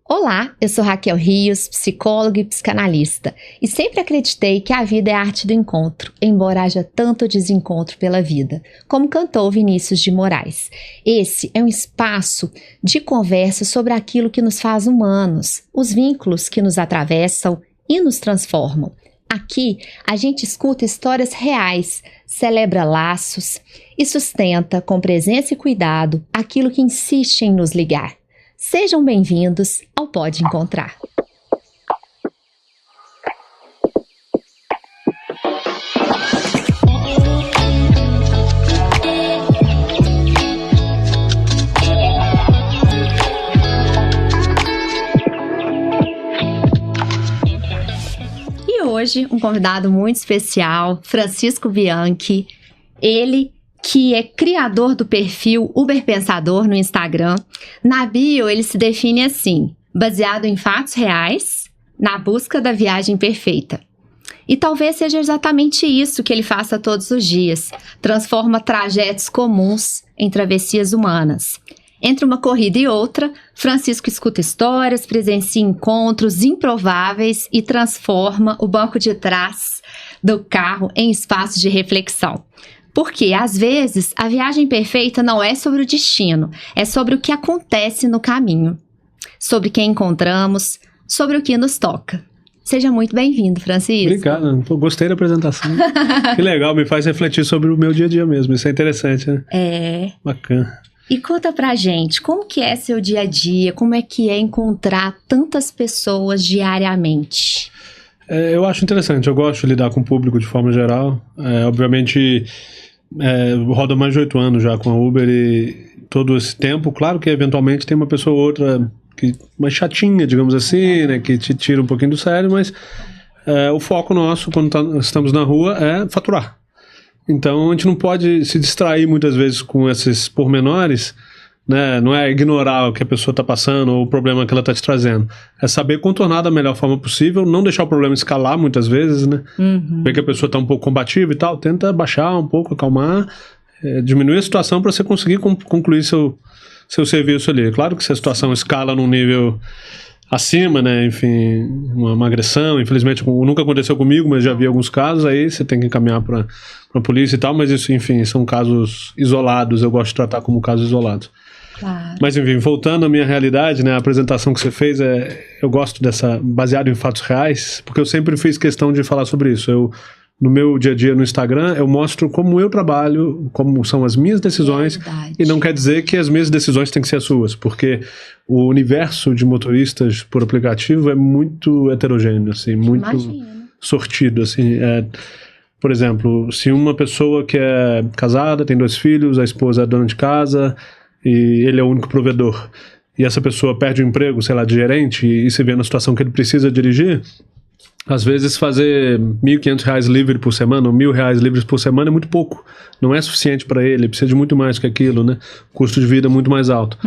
Olá, eu sou Raquel Rios, psicóloga e psicanalista, e sempre acreditei que a vida é a arte do encontro, embora haja tanto desencontro pela vida, como cantou Vinícius de Moraes. Esse é um espaço de conversa sobre aquilo que nos faz humanos, os vínculos que nos atravessam e nos transformam. Aqui, a gente escuta histórias reais, celebra laços e sustenta, com presença e cuidado, aquilo que insiste em nos ligar. Sejam bem-vindos ao Pode Encontrar. E hoje, um convidado muito especial, Francisco Bianchi, ele que é criador do perfil Uber Pensador no Instagram. Na bio, ele se define assim: baseado em fatos reais, na busca da viagem perfeita. E talvez seja exatamente isso que ele faça todos os dias. Transforma trajetos comuns em travessias humanas. Entre uma corrida e outra, Francisco escuta histórias, presencia encontros improváveis e transforma o banco de trás do carro em espaço de reflexão. Porque, às vezes, a viagem perfeita não é sobre o destino, é sobre o que acontece no caminho, sobre quem encontramos, sobre o que nos toca. Seja muito bem-vindo, Francisco. Obrigado, gostei da apresentação. Que legal, me faz refletir sobre o meu dia a dia mesmo, isso é interessante, né? É. Bacana. E conta pra gente, como que é seu dia a dia, como é que é encontrar tantas pessoas diariamente? Eu acho interessante, eu gosto de lidar com o público de forma geral, obviamente... eu rodo há mais de 8 anos já com a Uber e todo esse tempo, claro que eventualmente tem uma pessoa ou outra mais chatinha, digamos assim, né, que te tira um pouquinho do sério, mas o foco nosso quando estamos na rua é faturar. Então a gente não pode se distrair muitas vezes com esses pormenores, né? Não é ignorar o que a pessoa está passando ou o problema que ela está te trazendo. É saber contornar da melhor forma possível, não deixar o problema escalar muitas vezes, né? Ver que a pessoa está um pouco combativa e tal, tenta baixar um pouco, acalmar, diminuir a situação para você conseguir concluir seu serviço ali. Claro que se a situação escala num nível acima, né? Enfim, uma agressão, infelizmente nunca aconteceu comigo, mas já vi alguns casos, aí você tem que encaminhar para a polícia e tal, mas isso, enfim, são casos isolados, eu gosto de tratar como casos isolados. Claro. Mas enfim, voltando à minha realidade, né, a apresentação que você fez, eu gosto dessa, baseado em fatos reais, porque eu sempre fiz questão de falar sobre isso. No meu dia a dia no Instagram, eu mostro como eu trabalho, como são as minhas decisões, e não quer dizer que as minhas decisões têm que ser as suas, porque o universo de motoristas por aplicativo é muito heterogêneo, assim, muito sortido, assim. Por exemplo, se uma pessoa que é casada, tem 2 filhos, a esposa é dona de casa e ele é o único provedor, e essa pessoa perde o emprego, sei lá, de gerente, e se vê na situação que ele precisa dirigir, às vezes fazer R$1.500 livre por semana, ou R$1.000 livres por semana é muito pouco, não é suficiente para ele precisa de muito mais que aquilo, né? Custo de vida é muito mais alto.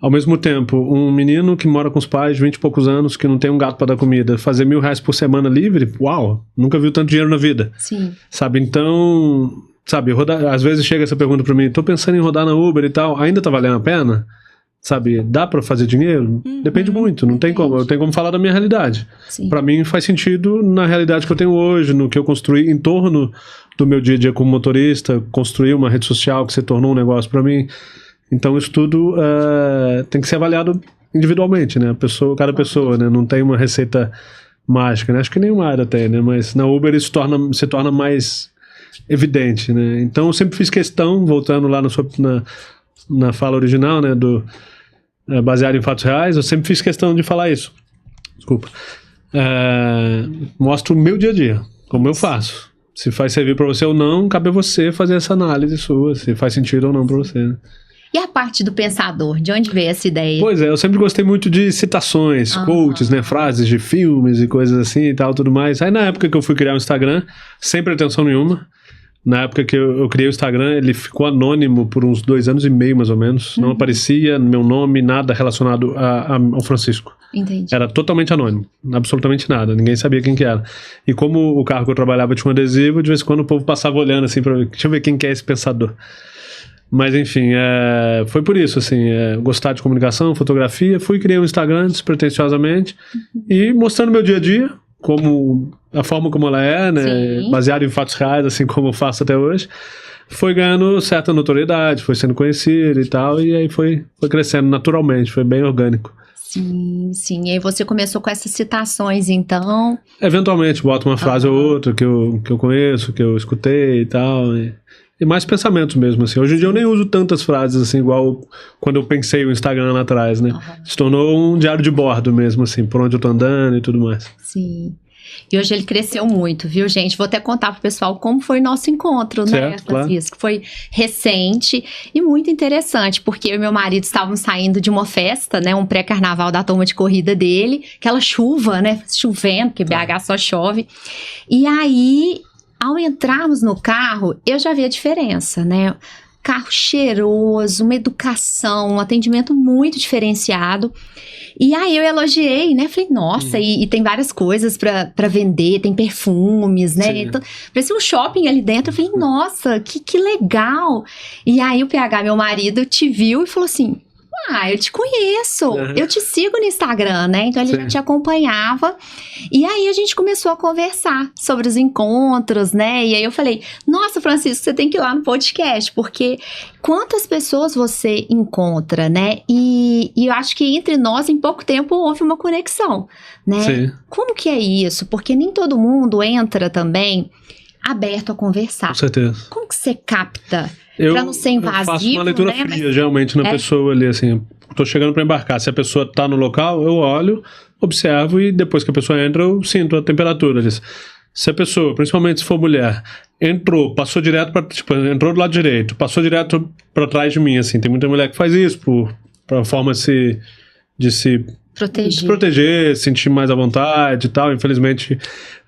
Ao mesmo tempo, um menino que mora com os pais, 20 e poucos anos, que não tem um gato para dar comida, fazer R$1.000 por semana livre, uau, nunca viu tanto dinheiro na vida. Sim. Sabe, então... Sabe, às vezes chega essa pergunta pra mim, tô pensando em rodar na Uber e tal, ainda tá valendo a pena? Sabe, dá pra fazer dinheiro? Depende muito, não tem como, eu tenho como falar da minha realidade. Sim. Pra mim faz sentido na realidade que eu tenho hoje, no que eu construí em torno do meu dia a dia como motorista, construir uma rede social que se tornou um negócio pra mim. Então isso tudo tem que ser avaliado individualmente, né? Cada pessoa, né? Não tem uma receita mágica, né? Acho que nenhuma área tem, né? Mas na Uber isso se torna mais evidente, né? Então eu sempre fiz questão, voltando lá na fala original, né, baseado em fatos reais, eu sempre fiz questão de falar isso. Desculpa. Mostro o meu dia a dia, como eu faço. Se faz servir para você ou não, cabe a você fazer essa análise sua, se faz sentido ou não para você, né? E a parte do pensador, de onde veio essa ideia? Pois eu sempre gostei muito de citações, quotes, né, frases de filmes e coisas assim e tal, tudo mais. Aí na época que eu fui criar o Instagram, sem pretensão nenhuma, na época que eu criei o Instagram, ele ficou anônimo por uns 2 anos e meio, mais ou menos. Não aparecia meu nome, nada relacionado ao Francisco. Entendi. Era totalmente anônimo, absolutamente nada, ninguém sabia quem que era. E como o carro que eu trabalhava tinha um adesivo, de vez em quando o povo passava olhando assim pra ver, deixa eu ver quem que é esse pensador. Mas enfim, foi por isso, assim, gostar de comunicação, fotografia, fui criar um Instagram despretensiosamente e mostrando meu dia a dia, como a forma como ela é, né, Sim. baseado em fatos reais, assim como eu faço até hoje, foi ganhando certa notoriedade, foi sendo conhecido e tal, e aí foi crescendo naturalmente, foi bem orgânico. Sim, sim. E aí você começou com essas citações, então... Eventualmente, boto uma frase ou outra que eu conheço, que eu escutei e tal, e mais pensamentos mesmo, assim. Hoje em dia eu nem uso tantas frases, assim, igual quando eu pensei o Instagram lá atrás, né? Se tornou um diário de bordo mesmo, assim, por onde eu tô andando e tudo mais. Sim. E hoje ele cresceu muito, viu, gente? Vou até contar pro pessoal como foi o nosso encontro, né, Francisco? Claro. Foi recente e muito interessante, porque eu e meu marido estávamos saindo de uma festa, né, um pré-carnaval da turma de corrida dele, aquela chuva, né, chovendo, porque BH só chove. E aí, ao entrarmos no carro, eu já vi a diferença, né? Carro cheiroso, uma educação, um atendimento muito diferenciado. E aí eu elogiei, né? Falei, nossa, e tem várias coisas pra vender, tem perfumes, né? Então, parecia um shopping ali dentro. Eu falei, nossa, que legal. E aí o PH, meu marido, te viu e falou assim... eu te conheço, eu te sigo no Instagram, né? Então ele já te acompanhava. E aí a gente começou a conversar sobre os encontros, né? E aí eu falei, nossa, Francisco, você tem que ir lá no podcast, porque quantas pessoas você encontra, né? E eu acho que entre nós, em pouco tempo, houve uma conexão, né? Sim. Como que é isso? Porque nem todo mundo entra também aberto a conversar. Com certeza. Como que você capta? Pra não ser invasivo, eu faço uma leitura né? fria, geralmente, na pessoa ali, assim. Tô chegando pra embarcar. Se a pessoa tá no local, eu olho, observo e depois que a pessoa entra, eu sinto a temperatura disso. Se a pessoa, principalmente se for mulher, entrou, passou direto pra... Tipo, entrou do lado direito, passou direto pra trás de mim, assim. Tem muita mulher que faz isso, pra forma de se proteger, sentir mais à vontade e tal. Infelizmente...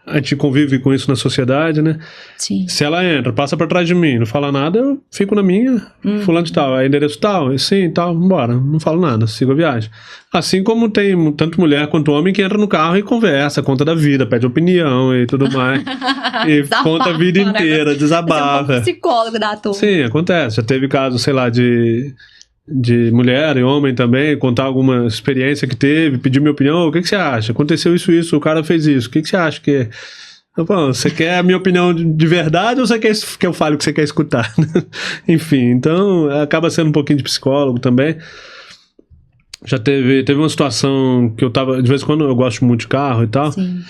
A gente convive com isso na sociedade, né? Sim. Se ela entra, passa pra trás de mim, não fala nada, eu fico na minha, fulano de tal, é endereço tal, sim, tal, vambora, não falo nada, sigo a viagem. Assim como tem tanto mulher quanto homem que entra no carro e conversa, conta da vida, pede opinião e tudo mais. E conta a vida inteira, desabafa. Você é um psicólogo da turma. Sim, acontece. Já teve caso, sei lá, de mulher e homem também, contar alguma experiência que teve, pedir minha opinião, o que você acha? Aconteceu isso, o cara fez isso, o que você acha que é? Bom, você quer a minha opinião de verdade ou você quer que eu fale o que você quer escutar? Enfim, então acaba sendo um pouquinho de psicólogo também. Já teve uma situação que eu tava, de vez em quando eu gosto muito de carro e tal. Sim.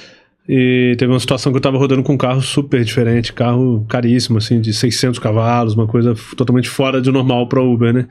E teve uma situação que eu tava rodando com um carro super diferente, carro caríssimo, assim, de 600 cavalos, uma coisa totalmente fora de normal pra Uber, né?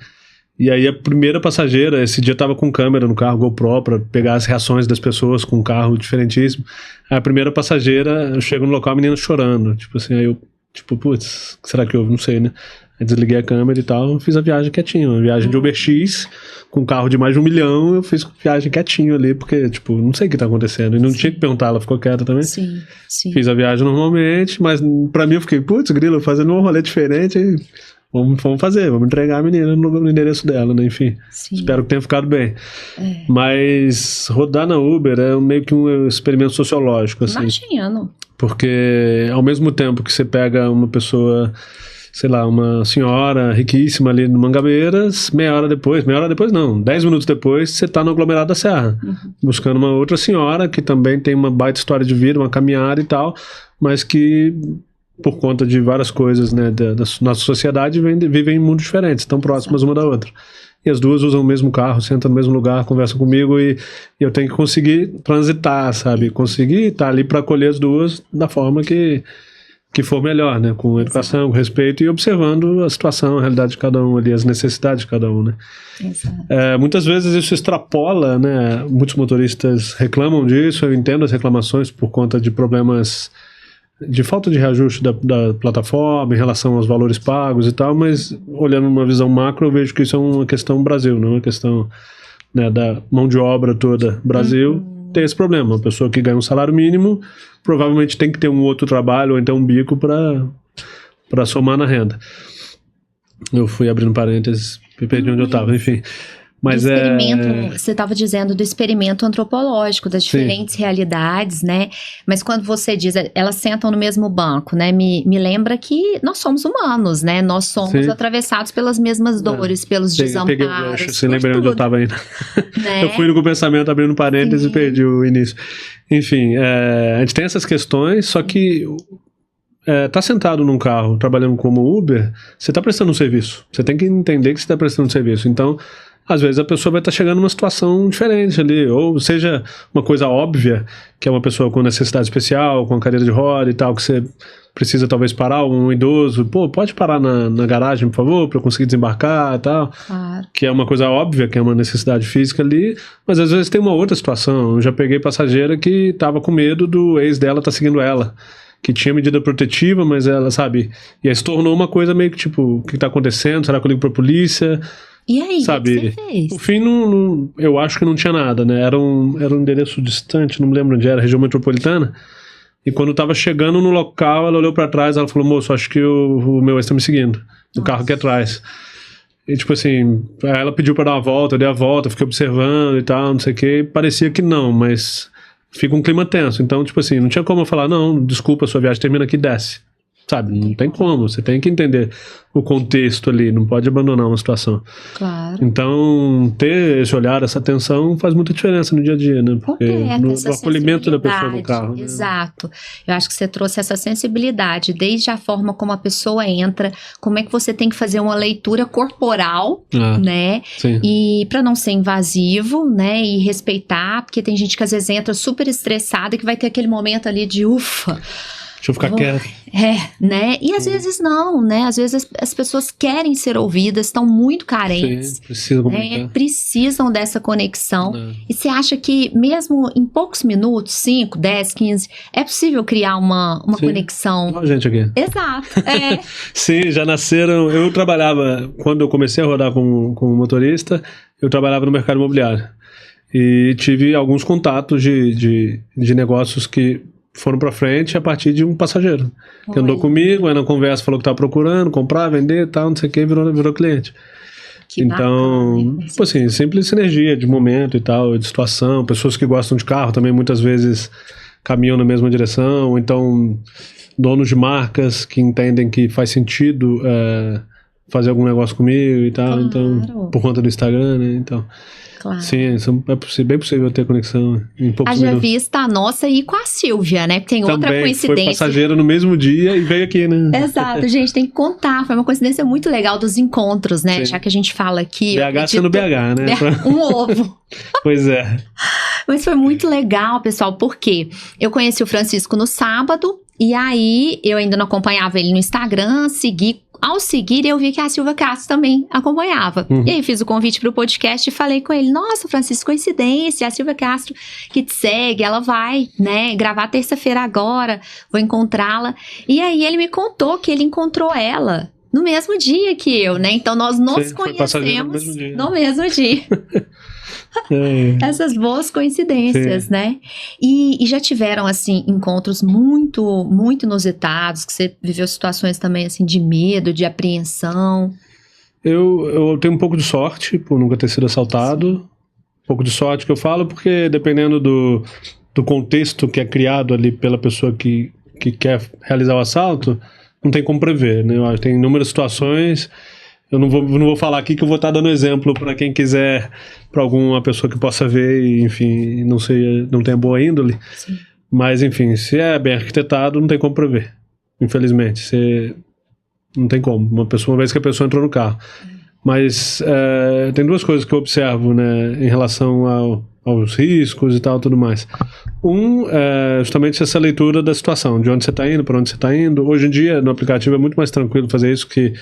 E aí a primeira passageira, esse dia tava com câmera no carro, GoPro, pra pegar as reações das pessoas com um carro diferentíssimo. Aí a primeira passageira, eu chego no local, a menina chorando, tipo assim, aí eu, tipo, putz, o que será que houve? Não sei, né? Aí desliguei a câmera e tal, fiz a viagem quietinho, uma viagem de UberX, com um carro de mais de 1 milhão, eu fiz viagem quietinho ali, porque, tipo, não sei o que tá acontecendo, e não tinha que perguntar, ela ficou quieta também. Sim, sim. Fiz a viagem normalmente, mas pra mim eu fiquei, putz, grilo, fazendo um rolê diferente, aí... Vamos fazer, vamos entregar a menina no endereço dela, né? Enfim, espero que tenha ficado bem. Mas rodar na Uber é meio que um experimento sociológico, assim. Imagino. Porque ao mesmo tempo que você pega uma pessoa, sei lá, uma senhora riquíssima ali no Mangabeiras, meia hora depois não, 10 minutos depois, você tá no aglomerado da Serra, buscando uma outra senhora que também tem uma baita história de vida, uma caminhada e tal, mas que... por conta de várias coisas, né, da nossa sociedade, vivem em mundos diferentes, tão próximas uma da outra. E as duas usam o mesmo carro, sentam no mesmo lugar, conversam comigo e eu tenho que conseguir transitar, sabe? Conseguir estar ali para acolher as duas da forma que for melhor, né? Com educação, com respeito e observando a situação, a realidade de cada um ali, as necessidades de cada um, né? Muitas vezes isso extrapola, né? Muitos motoristas reclamam disso, eu entendo as reclamações por conta de problemas... de falta de reajuste da plataforma em relação aos valores pagos e tal, mas olhando numa visão macro eu vejo que isso é uma questão Brasil, não é uma questão, né, da mão de obra toda Brasil. Tem esse problema, uma pessoa que ganha um salário mínimo provavelmente tem que ter um outro trabalho ou então um bico para somar na renda. Eu fui abrindo parênteses, me perdi onde eu estava, enfim. Mas você estava dizendo do experimento antropológico, das diferentes realidades, né? Mas quando você diz, elas sentam no mesmo banco, né? Me lembra que nós somos humanos, né? Nós somos atravessados pelas mesmas dores, pelos desamparos. Peguei o gancho, você lembrei onde eu estava ainda. Né? Eu fui com o pensamento abrindo parênteses e perdi o início. Enfim, a gente tem essas questões, só que tá sentado num carro, trabalhando como Uber, você tá prestando um serviço. Você tem que entender que você tá prestando um serviço. Então, às vezes a pessoa vai estar chegando numa situação diferente ali, ou seja, uma coisa óbvia, que é uma pessoa com necessidade especial, com cadeira de roda e tal, que você precisa talvez parar, um idoso, pode parar na garagem, por favor, para eu conseguir desembarcar e tal, que é uma coisa óbvia, que é uma necessidade física ali, mas às vezes tem uma outra situação. Eu já peguei passageira que tava com medo do ex dela tá seguindo ela, que tinha medida protetiva, mas ela, sabe, e aí se tornou uma coisa meio que tipo, o que tá acontecendo? Será que eu ligo pra polícia? E aí, sabe, o que você fez? No fim, eu acho que não tinha nada, né? Era um endereço distante, não me lembro onde era, região metropolitana. E quando eu tava chegando no local, ela olhou pra trás, ela falou, moço, acho que o meu ex tá me seguindo, no carro aqui atrás. E tipo assim, ela pediu pra dar uma volta, eu dei a volta, fiquei observando e tal, não sei o que, parecia que não, mas fica um clima tenso. Então, tipo assim, não tinha como eu falar, não, desculpa, sua viagem termina aqui, desce. Sabe, não tem como, você tem que entender o contexto ali, não pode abandonar uma situação. Claro. Então, ter esse olhar, essa atenção faz muita diferença no dia a dia, né? Porque no acolhimento da pessoa no carro. Né? Exato. Eu acho que você trouxe essa sensibilidade, desde a forma como a pessoa entra, como é que você tem que fazer uma leitura corporal, né? Sim. E para não ser invasivo, né? E respeitar, porque tem gente que às vezes entra super estressada e que vai ter aquele momento ali de ufa. Deixa eu ficar quieto. Né? E às vezes não, né? Às vezes as pessoas querem ser ouvidas, estão muito carentes. Sim, precisam comunicar. Né? Precisam dessa conexão. E você acha que mesmo em poucos minutos, 5, 10, 15, é possível criar uma conexão? Olha a gente aqui. Exato. Sim, já nasceram. Eu trabalhava, quando eu comecei a rodar como motorista, eu trabalhava no mercado imobiliário. E tive alguns contatos de negócios que foram pra frente a partir de um passageiro que andou comigo, aí na conversa falou que tava procurando, comprar, vender e tal, não sei o que, virou cliente. Que então, bacana, tipo assim, simples sinergia de momento e tal, de situação, pessoas que gostam de carro também muitas vezes caminham na mesma direção, ou então donos de marcas que entendem que faz sentido fazer algum negócio comigo e tal, então, por conta do Instagram, né, então... Claro. Sim, é bem possível ter conexão em poucos minutos. Haja vista a nossa e com a Silvia, né? Tem também, outra coincidência. Foi passageira no mesmo dia e veio aqui, né? Exato, gente, tem que contar. Foi uma coincidência muito legal dos encontros, né? Sim. Já que a gente fala aqui... BH sendo BH, né? Um ovo. Pois é. Mas foi muito legal, pessoal, porque eu conheci o Francisco no sábado, e aí eu ainda não acompanhava ele no Instagram, segui. Ao seguir, eu vi que a Silvia Castro também acompanhava. E aí fiz o convite para o podcast e falei com ele, nossa, Francisco, coincidência, a Silvia Castro que te segue, ela vai, né, gravar terça-feira agora, vou encontrá-la. E aí ele me contou que ele encontrou ela no mesmo dia que eu, né? Então nós nos conhecemos no mesmo dia. Essas boas coincidências, né? E já tiveram, assim, encontros muito, muito inusitados, que você viveu situações também, assim, de medo, de apreensão? Eu tenho um pouco de sorte por nunca ter sido assaltado. Um pouco de sorte que eu falo, porque dependendo do contexto que é criado ali pela pessoa que quer realizar o assalto, não tem como prever, né? Tem inúmeras situações. Eu não vou falar aqui que eu vou estar dando exemplo para quem quiser, para alguma pessoa que possa ver e, enfim, não tenha boa índole. Sim. Mas, enfim, se é bem arquitetado, não tem como prever. Infelizmente, não tem como. Uma vez que a pessoa entrou no carro. Mas tem duas coisas que eu observo, né, em relação aos riscos e tal, tudo mais. Justamente essa leitura da situação, de onde você está indo, para onde você está indo. Hoje em dia, no aplicativo, é muito mais tranquilo fazer isso, que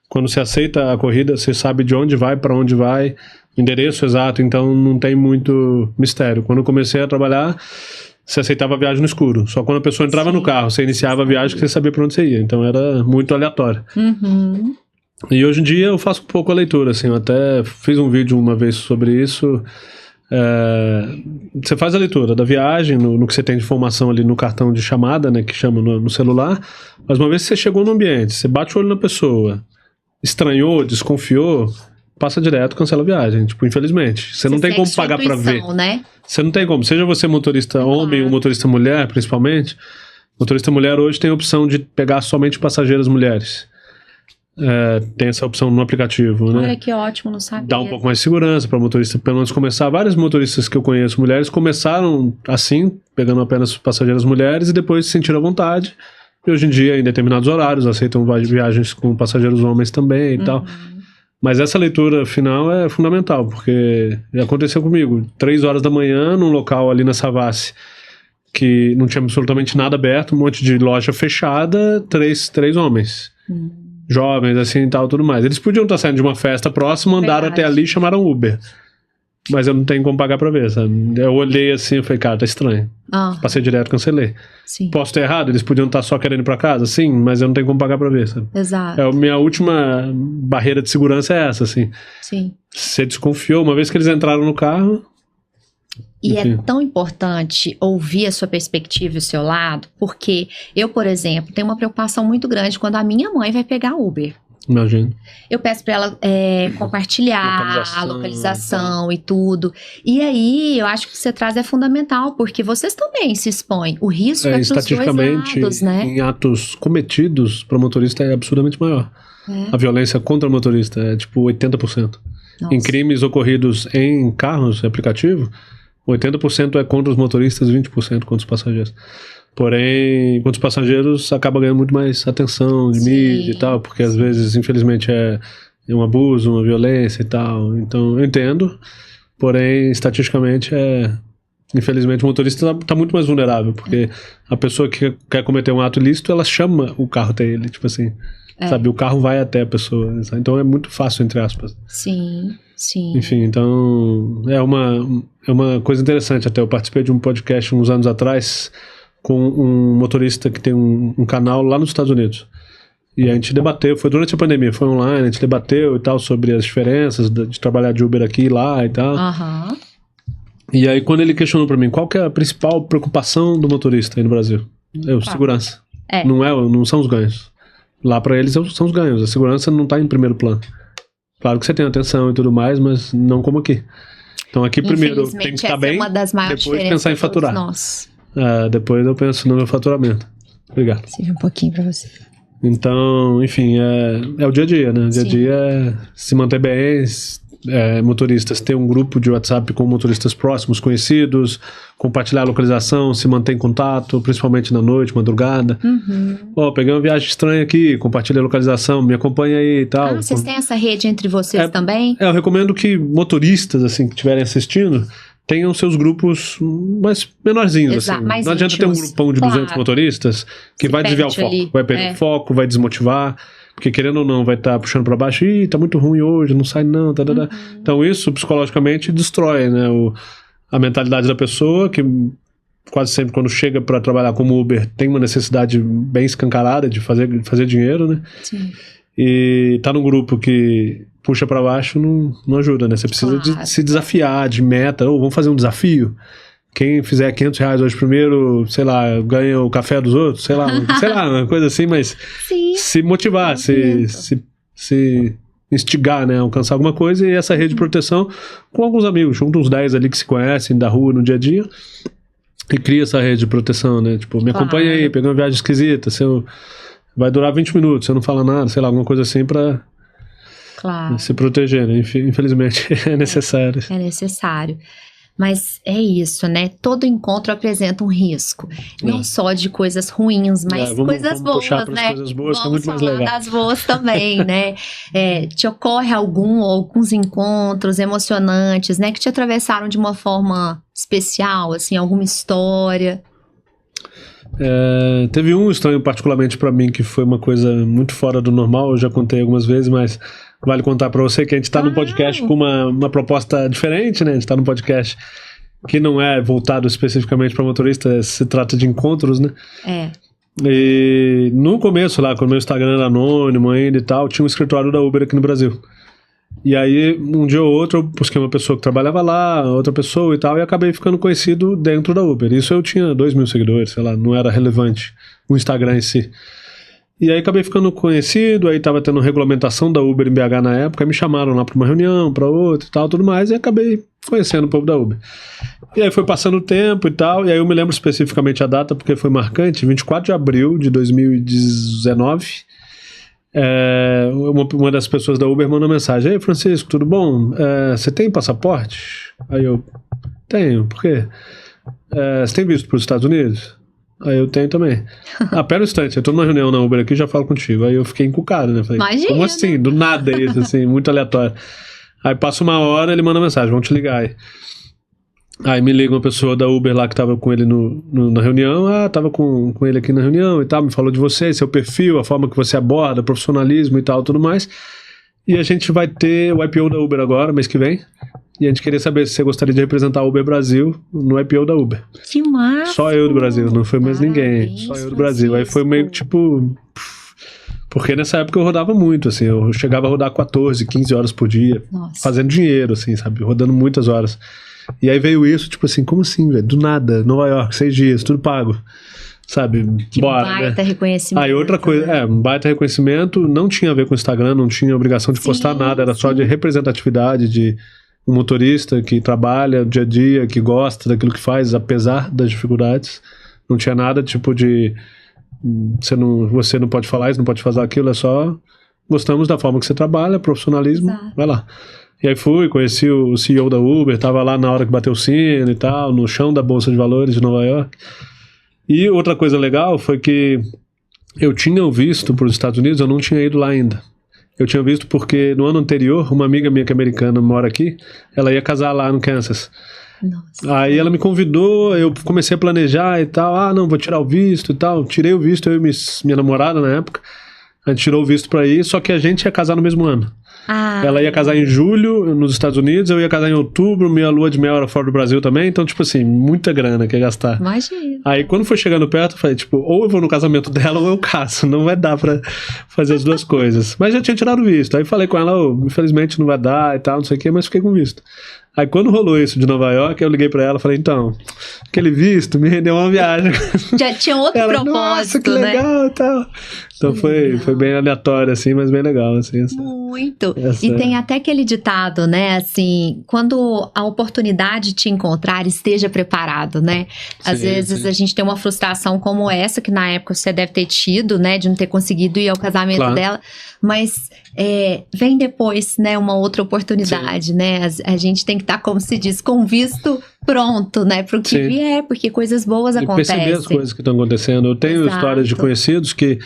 quando você aceita a corrida, você sabe de onde vai, para onde vai, o endereço exato, então não tem muito mistério. Quando eu comecei a trabalhar, você aceitava a viagem no escuro. Só quando a pessoa entrava no carro, você iniciava a viagem que você sabia para onde você ia. Então era muito aleatório. E hoje em dia eu faço um pouco a leitura, assim, eu até fiz um vídeo uma vez sobre isso. Você faz a leitura da viagem, no que você tem de informação ali no cartão de chamada, né, que chama no celular, mas uma vez que você chegou no ambiente, você bate o olho na pessoa, estranhou, desconfiou, passa direto, cancela a viagem. Tipo, infelizmente. Você não tem como pagar pra ver. Né? Você não tem como. Seja você motorista homem ou motorista mulher, principalmente. Motorista mulher hoje tem a opção de pegar somente passageiras mulheres. Tem essa opção no aplicativo, né? Olha que ótimo, não sabia. Dá um pouco mais de segurança para motorista, pelo menos começar. Vários motoristas que eu conheço, mulheres, começaram assim, pegando apenas passageiras mulheres e depois se sentiram à vontade. E hoje em dia, em determinados horários, aceitam viagens com passageiros homens também e tal. Mas essa leitura final é fundamental, porque aconteceu comigo. 3 horas da manhã, num local ali na Savassi, que não tinha absolutamente nada aberto, um monte de loja fechada, três homens. Jovens, assim, e tal, tudo mais. Eles podiam estar saindo de uma festa próxima, andaram até ali e chamaram Uber. Mas eu não tenho como pagar pra ver, sabe? Eu olhei assim e falei, cara, tá estranho. Passei direto, cancelei. Sim. Posso ter errado? Eles podiam estar só querendo ir pra casa? Sim, mas eu não tenho como pagar pra ver, sabe? Exato. A minha última barreira de segurança é essa, assim. Sim. Você desconfiou, uma vez que eles entraram no carro... E é tão importante ouvir a sua perspectiva e o seu lado, porque eu, por exemplo, tenho uma preocupação muito grande quando a minha mãe vai pegar Uber. Imagino. Eu peço para ela compartilhar a localização e tudo. E aí, eu acho que o que você traz é fundamental, porque vocês também se expõem. O risco é pros dois lados, né? Em atos cometidos para motorista é absurdamente maior. A violência contra o motorista é tipo 80%. Nossa. Em crimes ocorridos em carros, aplicativo, 80% é contra os motoristas, 20% contra os passageiros. Porém, contra os passageiros acaba ganhando muito mais atenção de mídia e tal, porque às vezes, infelizmente, é um abuso, uma violência e tal. Então, eu entendo, porém, estatisticamente, infelizmente, o motorista está muito mais vulnerável, porque a pessoa que quer cometer um ato ilícito, ela chama o carro até ele, tipo assim, sabe? O carro vai até a pessoa, sabe? Então é muito fácil, entre aspas. Sim. Enfim, então, é uma coisa interessante até. Eu participei de um podcast uns anos atrás com um motorista que tem um canal lá nos Estados Unidos. E a gente debateu, foi durante a pandemia, foi online, a gente debateu e tal sobre as diferenças de trabalhar de Uber aqui e lá e tal. E aí quando ele questionou pra mim, qual que é a principal preocupação do motorista aí no Brasil? Segurança. Não são os ganhos. Lá pra eles são os ganhos, a segurança não tá em primeiro plano. Claro que você tem atenção e tudo mais, mas não como aqui. Então aqui primeiro tem que estar bem, depois pensar em faturar. Depois eu penso no meu faturamento. Obrigado. Seja um pouquinho pra você. Então, enfim, é o dia a dia, né? O dia a dia é se manter bem, motoristas ter um grupo de WhatsApp com motoristas próximos, conhecidos, compartilhar a localização, se manter em contato, principalmente na noite, madrugada. Peguei uma viagem estranha aqui, compartilha a localização, me acompanha aí e tal. Vocês têm essa rede entre vocês também? Eu recomendo que motoristas, assim, que estiverem assistindo, tenham seus grupos mais menorzinhos, assim. Não adianta ter um grupão de 200 motoristas que vai desviar o foco, vai perder o foco, vai desmotivar. Porque querendo ou não, vai estar puxando pra baixo, tá muito ruim hoje, não sai não, Então isso psicologicamente destrói, né, a mentalidade da pessoa, que quase sempre quando chega para trabalhar como Uber tem uma necessidade bem escancarada de fazer dinheiro, né? Sim. E tá num grupo que puxa pra baixo não ajuda, né? Você precisa de se desafiar, de meta, vamos fazer um desafio. Quem fizer R$500 hoje primeiro, sei lá, ganha o café dos outros, sei lá, uma coisa assim, mas se motivar, se instigar, né, alcançar alguma coisa, e essa rede de proteção com alguns amigos, junto uns 10 ali que se conhecem da rua no dia a dia, e cria essa rede de proteção, né, tipo, me acompanha aí, peguei uma viagem esquisita, vai durar 20 minutos, você não fala nada, sei lá, alguma coisa assim pra se proteger, né, infelizmente é necessário. É necessário. Mas é isso, né? Todo encontro apresenta um risco. Não só de coisas ruins, mas coisas boas, né? Coisas boas, vamos que é muito mais legal. Das boas também, né? Te ocorre alguns encontros emocionantes, né? Que te atravessaram de uma forma especial, assim, alguma história? Teve um estranho particularmente pra mim, que foi uma coisa muito fora do normal, eu já contei algumas vezes, mas vale contar pra você que a gente tá num podcast com uma proposta diferente, né? A gente tá num podcast que não é voltado especificamente pra motorista, se trata de encontros, né? E no começo lá, quando o meu Instagram era anônimo ainda e tal, tinha um escritório da Uber aqui no Brasil. E aí, um dia ou outro, eu busquei uma pessoa que trabalhava lá, outra pessoa e tal, e acabei ficando conhecido dentro da Uber. Isso eu tinha 2.000 seguidores, sei lá, não era relevante o Instagram em si. E aí acabei ficando conhecido, aí tava tendo regulamentação da Uber em BH na época, aí me chamaram lá pra uma reunião, pra outra e tal, tudo mais, e acabei conhecendo o povo da Uber. E aí foi passando o tempo e tal, e aí eu me lembro especificamente a data, porque foi marcante, 24 de abril de 2019, uma das pessoas da Uber mandou mensagem: Ei, Francisco, tudo bom? Você tem passaporte? Aí eu, tenho, por quê? Você tem visto para os Estados Unidos? Aí eu tenho também. Pera um instante, eu tô numa reunião na Uber aqui e já falo contigo. Aí eu fiquei encucado, né? Falei, imagina, como assim? Do nada isso, assim, muito aleatório. Aí passa uma hora, ele manda mensagem: vamos te ligar aí. Aí me liga uma pessoa da Uber lá que tava com ele na reunião. Tava com ele aqui na reunião e tal, me falou de você, seu perfil, a forma que você aborda, profissionalismo e tal, tudo mais. E a gente vai ter o IPO da Uber agora, mês que vem. E a gente queria saber se você gostaria de representar a Uber Brasil no IPO da Uber. Que massa! Só eu do Brasil, não foi mais ninguém. Só eu do Brasil. Aí foi meio que tipo... Porque nessa época eu rodava muito, assim. Eu chegava a rodar 14, 15 horas por dia. Nossa. Fazendo dinheiro, assim, sabe? Rodando muitas horas. E aí veio isso, tipo assim, como assim, velho? Do nada, Nova York, 6 dias, tudo pago. Sabe? Que bora, baita né? reconhecimento. Aí outra coisa, um baita reconhecimento, não tinha a ver com o Instagram, não tinha obrigação de postar nada, era só de representatividade, de um motorista que trabalha dia a dia, que gosta daquilo que faz, apesar das dificuldades. Não tinha nada tipo de você não pode falar isso, não pode fazer aquilo, é só gostamos da forma que você trabalha, profissionalismo, vai lá. E aí conheci o CEO da Uber, tava lá na hora que bateu o sino e tal, no chão da Bolsa de Valores de Nova York. E outra coisa legal foi que eu tinha visto para os Estados Unidos, eu não tinha ido lá ainda. Eu tinha visto porque no ano anterior, uma amiga minha que é americana, mora aqui, ela ia casar lá no Kansas. Nossa. Aí ela me convidou, eu comecei a planejar e tal, não, vou tirar o visto e tal. Tirei o visto, eu e minha namorada na época, a gente tirou o visto pra ir, só que a gente ia casar no mesmo ano. Ela ia casar em julho nos Estados Unidos, eu ia casar em outubro, minha lua de mel era fora do Brasil também, então tipo assim, muita grana que ia gastar. Imagina. Aí quando foi chegando perto, eu falei tipo, ou eu vou no casamento dela ou eu caso, não vai dar pra fazer as duas coisas. Mas já tinha tirado o visto, aí falei com ela, infelizmente não vai dar e tal, não sei o que, mas fiquei com visto. Aí quando rolou isso de Nova York, eu liguei pra ela e falei, então, aquele visto me rendeu uma viagem. Já tinha outro propósito, nossa, que legal, né? E tal. Então foi bem aleatório, assim, mas bem legal, assim. Muito. E tem até aquele ditado, né, assim, quando a oportunidade te encontrar, esteja preparado, né? Às vezes a gente tem uma frustração como essa, que na época você deve ter tido, né, de não ter conseguido ir ao casamento dela, mas vem depois, né, uma outra oportunidade, né? A gente tem que estar, como se diz, com visto pronto, né, pro que vier, porque coisas boas acontecem. E perceber as coisas que estão acontecendo. Eu tenho histórias de conhecidos que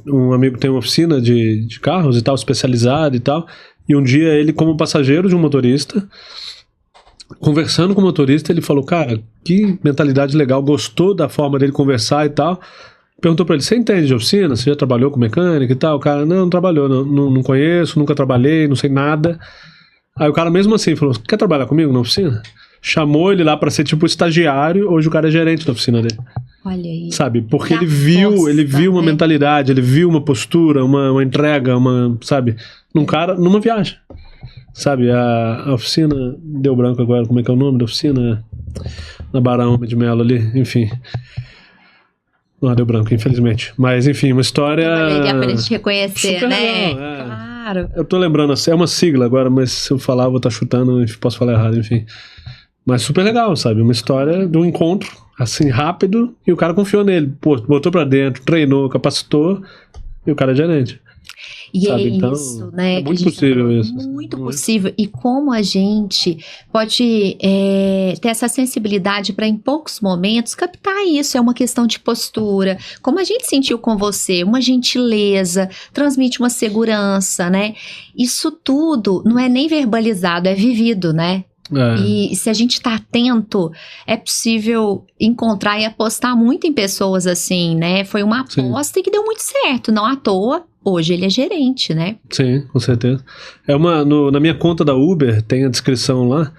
um amigo tem uma oficina de carros e tal, especializada e tal, e um dia ele, como passageiro de um motorista, conversando com o motorista, ele falou, cara, que mentalidade legal, gostou da forma dele conversar e tal. Perguntou pra ele, você entende de oficina? Você já trabalhou com mecânica e tal? O cara, não trabalhou, não conheço, nunca trabalhei, não sei nada. Aí o cara mesmo assim falou, quer trabalhar comigo na oficina? Chamou ele lá pra ser tipo estagiário, hoje o cara é gerente da oficina dele. Olha aí. Sabe, porque ele viu uma mentalidade, ele viu uma postura, uma entrega, sabe, numa viagem. Sabe, a oficina, deu branco agora, como é que é o nome da oficina? Na Barão de Melo ali, enfim. Não, deu branco, infelizmente. Mas, enfim, uma história... É pra gente reconhecer, né? Legal, Claro. Eu tô lembrando, é uma sigla agora, mas se eu falar, eu vou estar chutando, posso falar errado, enfim. Mas super legal, sabe? Uma história de um encontro, assim, rápido, e o cara confiou nele. Pô, botou pra dentro, treinou, capacitou, e o cara é gerente. E sabe? Então, isso, né? É muito possível isso. Muito possível. E como a gente pode ter essa sensibilidade para, em poucos momentos, captar isso. É uma questão de postura. Como a gente sentiu com você, uma gentileza, transmite uma segurança, né? Isso tudo não é nem verbalizado, é vivido, né? E se a gente está atento, é possível encontrar e apostar muito em pessoas assim, né? Foi uma aposta que deu muito certo, não à toa. Hoje ele é gerente, né? Sim, com certeza. Na minha conta da Uber tem a descrição lá,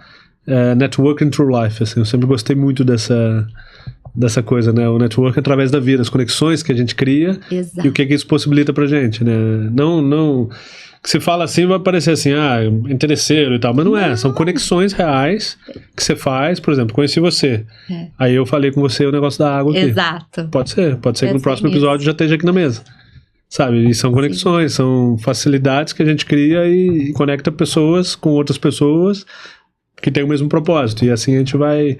Networking Through Life, assim, eu sempre gostei muito dessa coisa, né? O network através da vida, as conexões que a gente cria. Exato. E o que isso possibilita pra gente, né? Não que se fala assim, vai parecer assim, interesseiro e tal, mas não é, são conexões reais que você faz. Por exemplo, conheci você, aí eu falei com você o negócio da água aqui. Exato. Pode ser que no próximo episódio já esteja aqui na mesa. sabe? E são conexões, são facilidades que a gente cria e conecta pessoas com outras pessoas que têm o mesmo propósito. E assim a gente vai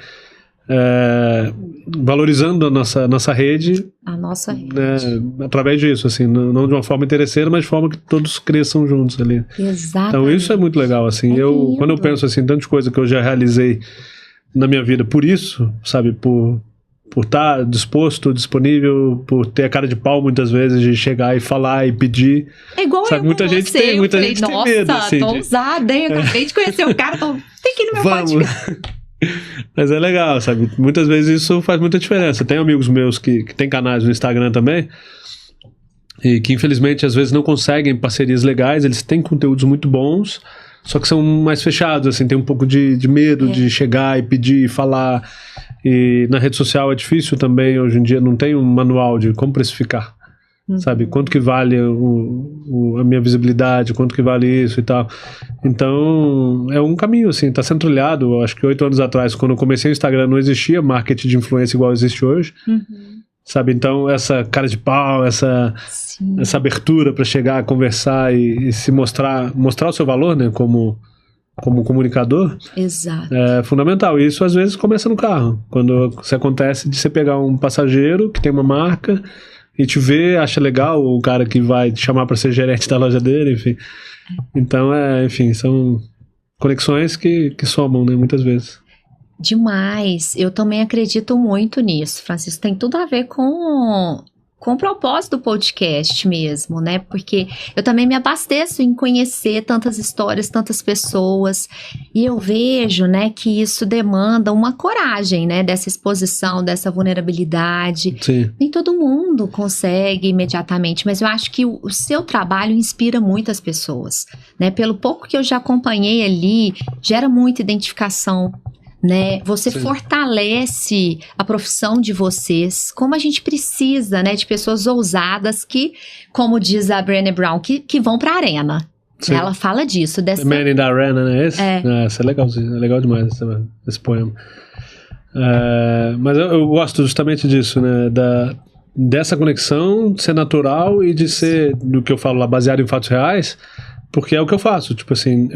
valorizando a nossa rede. A nossa rede. Né, através disso, assim, não de uma forma interesseira, mas de forma que todos cresçam juntos ali. Exatamente. Então isso é muito legal, assim. Quando eu penso assim, tantas coisas que eu já realizei na minha vida por isso, sabe? Por estar disposto, disponível, por ter a cara de pau muitas vezes de chegar e falar e pedir. É igual sabe? Muita gente tem medo. Assim, tô ousada, hein? Eu acabei de conhecer o cara, tem que ir no meu podcast. Mas é legal, sabe? Muitas vezes isso faz muita diferença. Tem amigos meus que têm canais no Instagram também e que infelizmente às vezes não conseguem parcerias legais, eles têm conteúdos muito bons, só que são mais fechados, assim, tem um pouco de medo de chegar e pedir, falar. E na rede social é difícil também, hoje em dia não tem um manual de como precificar. Sabe, quanto que vale a minha visibilidade, quanto que vale isso e tal. Então, é um caminho, assim, tá sendo trilhado. Eu acho que 8 anos atrás, quando eu comecei o Instagram, não existia marketing de influência igual existe hoje. Sabe, então essa cara de pau, essa abertura para chegar, conversar e se mostrar o seu valor, né, como comunicador. Exato. É fundamental. E isso às vezes começa no carro. Quando isso acontece de você pegar um passageiro que tem uma marca e te vê, acha legal o cara que vai te chamar para ser gerente da loja dele, enfim. Então, enfim, são conexões que somam, né, muitas vezes. Demais. Eu também acredito muito nisso, Francisco. Tem tudo a ver com o propósito do podcast mesmo, né? Porque eu também me abasteço em conhecer tantas histórias, tantas pessoas, e eu vejo, né, que isso demanda uma coragem, né, dessa exposição, dessa vulnerabilidade. Sim. Nem todo mundo consegue imediatamente, mas eu acho que o seu trabalho inspira muitas pessoas, né? Pelo pouco que eu já acompanhei ali, gera muita identificação, né? Você fortalece a profissão de vocês, como a gente precisa, né, de pessoas ousadas que, como diz a Brené Brown, que vão pra arena. Sim. Ela fala disso. The Man in the Arena, né? Esse é legalzinho, é legal demais esse poema. Mas eu gosto justamente disso, né? Dessa conexão, de ser natural e de ser, do que eu falo lá, baseado em fatos reais, porque é o que eu faço. Tipo assim,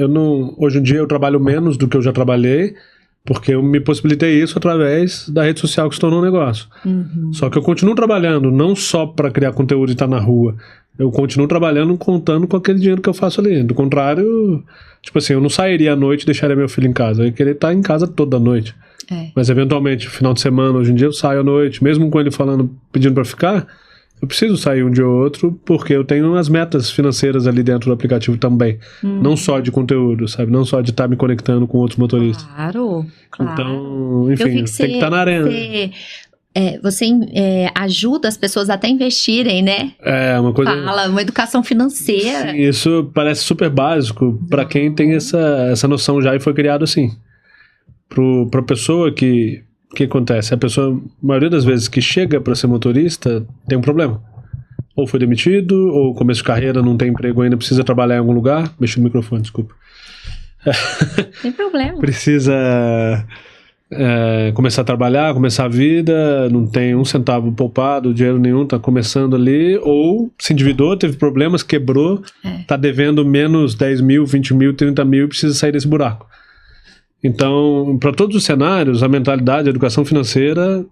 hoje em dia eu trabalho menos do que eu já trabalhei, porque eu me possibilitei isso através da rede social que se tornou um negócio. Só que eu continuo trabalhando não só para criar conteúdo e estar na rua. Eu continuo trabalhando contando com aquele dinheiro que eu faço ali. Do contrário, tipo assim, eu não sairia à noite e deixaria meu filho em casa. Eu ia querer estar em casa toda noite. Mas eventualmente, final de semana, hoje em dia eu saio à noite, mesmo com ele pedindo para ficar, eu preciso sair um dia ou outro, porque eu tenho as metas financeiras ali dentro do aplicativo também. Não só de conteúdo, sabe? Não só de estar me conectando com outros motoristas. Claro. Então, enfim, tem que estar na arena. Você ajuda as pessoas até investirem, né? É, uma coisa... Fala, uma educação financeira. Sim, isso parece super básico para quem tem essa noção já e foi criado assim. Pra pessoa o que acontece? A pessoa, a maioria das vezes que chega para ser motorista, tem um problema. Ou foi demitido, ou começo de carreira, não tem emprego ainda, precisa trabalhar em algum lugar. Mexi no microfone, desculpa. Tem problema. Precisa começar a trabalhar, começar a vida, não tem um centavo poupado, dinheiro nenhum, tá começando ali, ou se endividou, teve problemas, quebrou, tá devendo menos 10 mil, 20 mil, 30 mil e precisa sair desse buraco. Então, para todos os cenários, a mentalidade, a educação financeira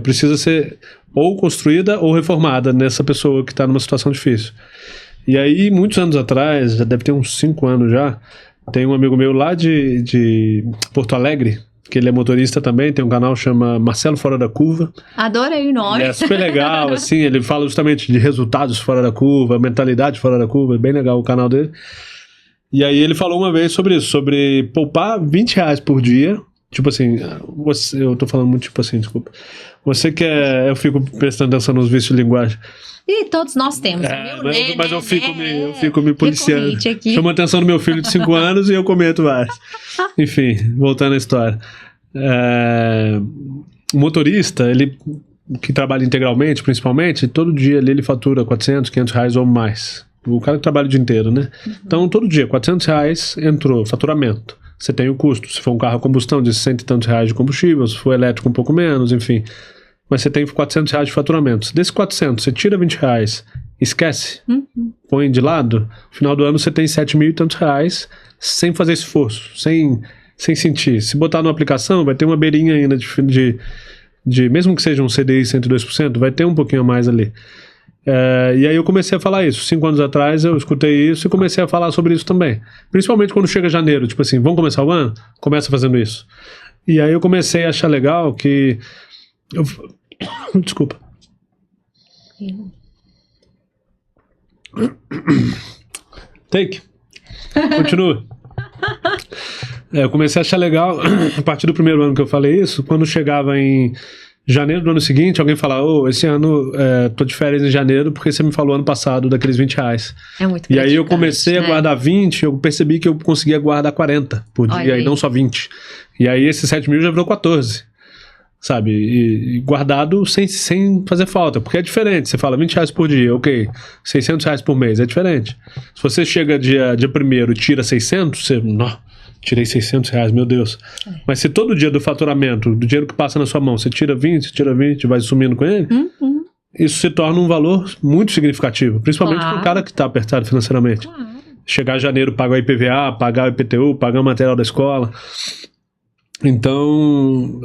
precisa ser ou construída ou reformada nessa pessoa que está numa situação difícil. E aí, muitos anos atrás, já deve ter uns 5 anos já, tem um amigo meu lá de Porto Alegre, que ele é motorista também, tem um canal que chama Marcelo Fora da Curva. Adorei o nome. É super legal, assim, ele fala justamente de resultados fora da curva, mentalidade fora da curva, é bem legal o canal dele. E aí ele falou uma vez sobre isso, sobre poupar R$20 por dia. Tipo assim, eu tô falando muito tipo assim, desculpa. Você quer, eu fico prestando atenção nos vícios de linguagem. E todos nós temos. Mas eu fico me policiando. Chamo a atenção do meu filho de 5 anos e eu cometo vários. Enfim, voltando à história. O motorista, ele que trabalha integralmente, principalmente, todo dia ali ele fatura R$400, R$500 ou mais. O cara que trabalha o dia inteiro, né? Então, todo dia, R$400 entrou, faturamento. Você tem o custo. Se for um carro a combustão, de 100 e tantos reais de combustível. Se for elétrico, um pouco menos, enfim. Mas você tem R$400 de faturamento. Desses 400, você tira R$20 esquece. Põe de lado. No final do ano você tem 7 mil e tantos reais sem fazer esforço, sem sentir. Se botar numa aplicação, vai ter uma beirinha ainda de mesmo que seja um CDI 102%, vai ter um pouquinho a mais ali. E aí eu comecei a falar isso. 5 anos atrás eu escutei isso e comecei a falar sobre isso também. Principalmente quando chega janeiro, tipo assim, vamos começar o ano? Começa fazendo isso. E aí eu comecei a achar legal que... Desculpa. Take. Continua. Eu comecei a achar legal, a partir do primeiro ano que eu falei isso, quando chegava em janeiro do ano seguinte, alguém falava, esse ano tô de férias em janeiro porque você me falou ano passado daqueles 20 reais. É muito E aí eu comecei a guardar 20, eu percebi que eu conseguia guardar 40 por dia, e não só 20. E aí esses 7 mil já virou 14. Sabe, e guardado sem fazer falta, porque é diferente, você fala 20 reais por dia, ok, 600 reais por mês, é diferente. Se você chega dia 1º e tira 600, você, não, tirei 600 reais, meu Deus. Mas se todo dia do faturamento, do dinheiro que passa na sua mão, você tira 20, vai sumindo com ele, isso se torna um valor muito significativo, principalmente para o cara que está apertado financeiramente. Chegar em janeiro, pagar o IPVA, pagar o IPTU, pagar o material da escola. Então,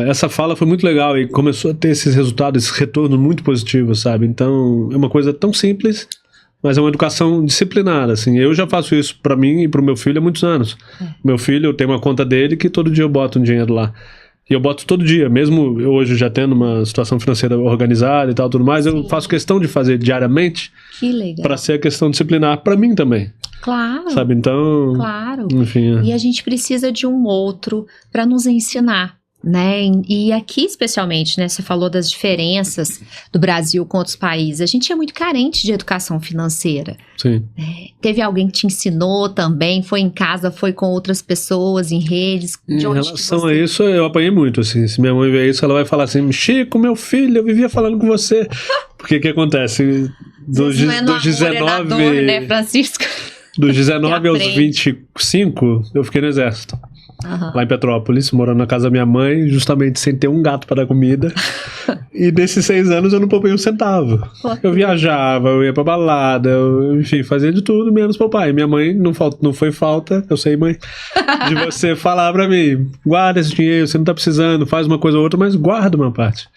essa fala foi muito legal e começou a ter esses resultados, esses retornos muito positivos, sabe? Então, é uma coisa tão simples, mas é uma educação disciplinada, assim. Eu já faço isso pra mim e pro meu filho há muitos anos. Meu filho, eu tenho uma conta dele que todo dia eu boto um dinheiro lá. E eu boto todo dia, mesmo eu hoje já tendo uma situação financeira organizada e tal, tudo mais, eu faço questão de fazer diariamente. Que legal. Pra ser a questão disciplinar pra mim também. Claro. Sabe, então... Claro. Enfim, E a gente precisa de um outro para nos ensinar, né? E aqui, especialmente, né? Você falou das diferenças do Brasil com outros países. A gente é muito carente de educação financeira. Sim. Teve alguém que te ensinou também? Foi em casa, foi com outras pessoas, em redes? Em relação a isso, eu apanhei muito, assim. Se minha mãe ver isso, ela vai falar assim, Chico, meu filho, eu vivia falando com você. Porque o que acontece? Dos 19... dor, né, Francisco? Dos 19 aos 25, eu fiquei no exército. Lá em Petrópolis, morando na casa da minha mãe, justamente sem ter um gato para dar comida. E nesses 6 anos eu não poupei um centavo. Eu viajava, eu ia pra balada, enfim, fazia de tudo, menos poupar. E minha mãe, não foi falta, eu sei, mãe, de você falar pra mim, guarda esse dinheiro, você não tá precisando, faz uma coisa ou outra, mas guarda uma parte.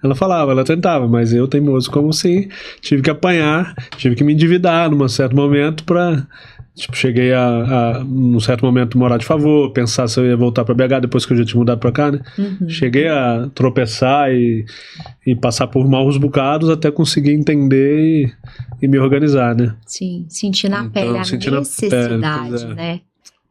Ela falava, ela tentava, mas eu, teimoso como sim, tive que apanhar, tive que me endividar num certo momento pra... Tipo, cheguei num certo momento, morar de favor, pensar se eu ia voltar pra BH depois que eu já tinha mudado pra cá, né? Cheguei a tropeçar e passar por maus bocados até conseguir entender e me organizar, né? Sim, sentir na pele a necessidade, né?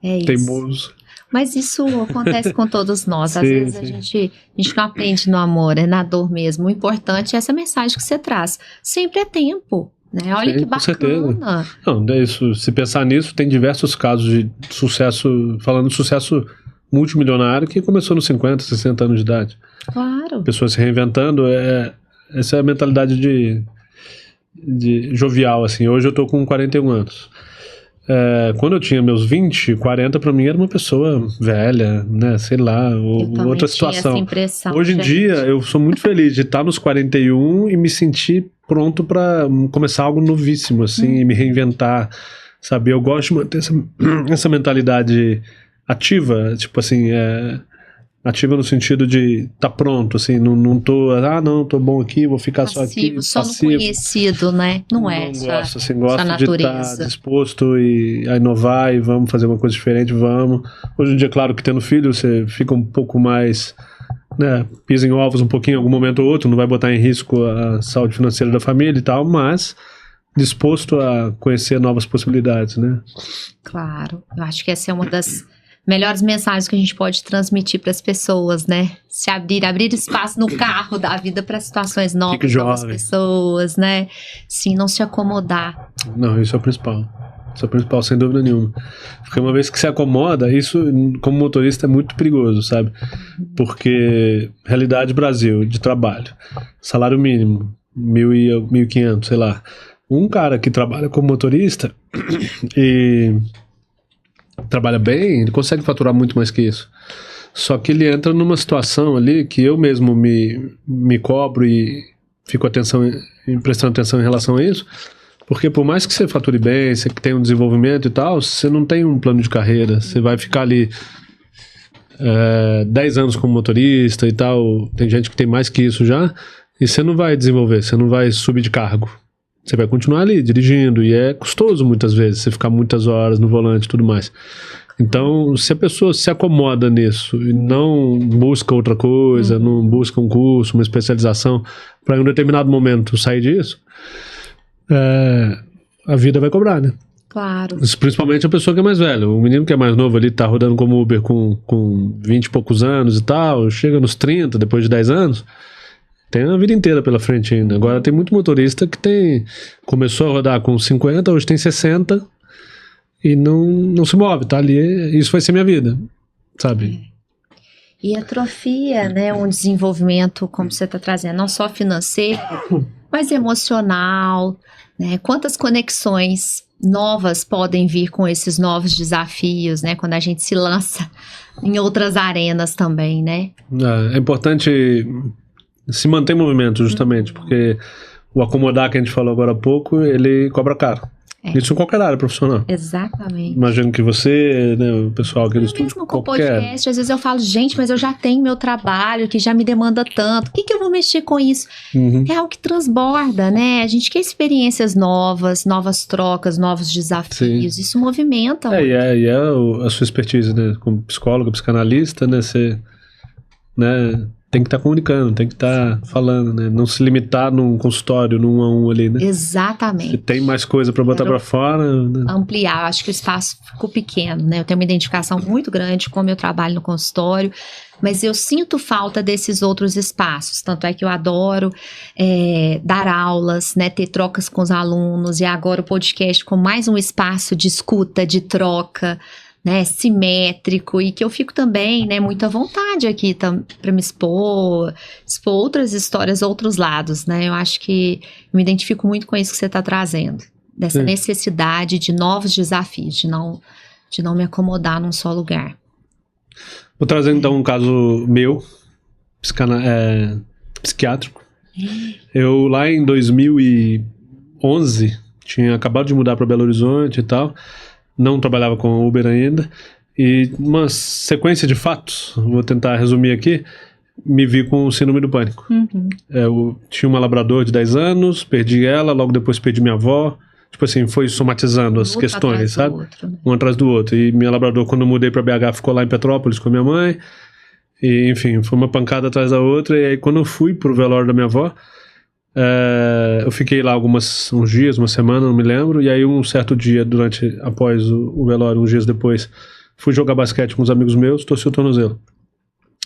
É isso. Teimoso. Mas isso acontece com todos nós. Às vezes a gente não aprende no amor, é na dor mesmo. O importante é essa mensagem que você traz. Sempre é tempo. Né? Olha que bacana. Com certeza. Não, é isso, se pensar nisso, tem diversos casos de sucesso, falando de sucesso multimilionário que começou nos 50, 60 anos de idade. Claro. Pessoas se reinventando, essa é a mentalidade de jovial, assim. Hoje eu tô com 41 anos. Quando eu tinha meus 20, 40, pra mim era uma pessoa velha, né, sei lá, ou outra situação. Essa impressão, hoje em dia, eu sou muito feliz de estar nos 41 e me sentir pronto pra começar algo novíssimo, assim, e me reinventar, sabe? Eu gosto de manter essa mentalidade ativa, tipo assim, ativa no sentido de tá pronto, assim, não tô, tô bom aqui, vou ficar passivo, só aqui. Só no conhecido, né? Não é gosto, assim, gosto de estar disposto a inovar e vamos fazer uma coisa diferente, vamos. Hoje em dia, claro que tendo filho, você fica um pouco mais, né, pisa em ovos um pouquinho em algum momento ou outro, não vai botar em risco a saúde financeira da família e tal, mas disposto a conhecer novas possibilidades, né? Claro, eu acho que essa é uma das melhores mensagens que a gente pode transmitir para as pessoas, né? Se abrir espaço no carro da vida para situações novas, novas pessoas, né? Sim, não se acomodar. Não, isso é o principal. Isso é o principal, sem dúvida nenhuma. Porque uma vez que se acomoda, isso, como motorista, é muito perigoso, sabe? Porque realidade Brasil, de trabalho, salário mínimo, 1.500, sei lá. Um cara que trabalha como motorista e trabalha bem, ele consegue faturar muito mais que isso. Só que ele entra numa situação ali que eu mesmo me cobro e fico prestando atenção em relação a isso, Porque por mais que você fature bem, você tenha um desenvolvimento e tal, você não tem um plano de carreira. Você vai ficar ali 10 anos como motorista e tal. Tem gente que tem mais que isso já. E você não vai desenvolver, você não vai subir de cargo. Você vai continuar ali dirigindo. E é custoso muitas vezes, você ficar muitas horas no volante e tudo mais. Então, se a pessoa se acomoda nisso e não busca outra coisa, não busca um curso, uma especialização, para em um determinado momento sair disso, a vida vai cobrar, né? Claro. Principalmente a pessoa que é mais velha. O menino que é mais novo ali, tá rodando como Uber com 20 e poucos anos e tal, chega nos 30, depois de 10 anos, tem a vida inteira pela frente ainda. Agora tem muito motorista que começou a rodar com 50, hoje tem 60... e não se move, tá ali, isso vai ser minha vida, sabe? E atrofia, né, um desenvolvimento, como você está trazendo, não só financeiro, mas emocional, né? Quantas conexões novas podem vir com esses novos desafios, né? Quando a gente se lança em outras arenas também, né? É importante se manter em movimento, justamente, porque o acomodar que a gente falou agora há pouco, ele cobra caro. Isso em qualquer área profissional. Exatamente. Imagino que você, né, o pessoal que eles estudam. Mesmo com podcast, às vezes eu falo, gente, mas eu já tenho meu trabalho que já me demanda tanto, por que eu vou mexer com isso? É algo que transborda, né? A gente quer experiências novas, novas trocas, novos desafios. Sim. Isso movimenta. E é a sua expertise, né? Como psicólogo, psicanalista, né? Você, né, tem que estar comunicando, tem que estar falando, né? Não se limitar num consultório, num 1 a 1 ali, né? Exatamente. Se tem mais coisa para botar para fora, né? Ampliar, acho que o espaço ficou pequeno, né? Eu tenho uma identificação muito grande com o meu trabalho no consultório, mas eu sinto falta desses outros espaços, tanto é que eu adoro dar aulas, né? Ter trocas com os alunos, e agora o podcast com mais um espaço de escuta, de troca, né, simétrico, e que eu fico também, né, muito à vontade aqui para me expor outras histórias, outros lados, né, eu acho que eu me identifico muito com isso que você está trazendo, dessa necessidade de novos desafios, de não me acomodar num só lugar. Vou trazer então um caso meu, psiquiátrico. Eu lá em 2011, tinha acabado de mudar para Belo Horizonte e tal, não trabalhava com Uber ainda, e uma sequência de fatos, vou tentar resumir aqui, me vi com o síndrome do pânico. Eu tinha uma labrador de 10 anos, perdi ela, logo depois perdi minha avó, tipo assim, foi somatizando as questões, sabe? Outro, né? Um atrás do outro, e minha labrador, quando eu mudei pra BH, ficou lá em Petrópolis com a minha mãe, e enfim, foi uma pancada atrás da outra, e aí quando eu fui pro velório da minha avó, eu fiquei lá uns dias, uma semana, não me lembro, e aí um certo dia, após o velório, uns dias depois, fui jogar basquete com uns amigos meus, torci o tornozelo.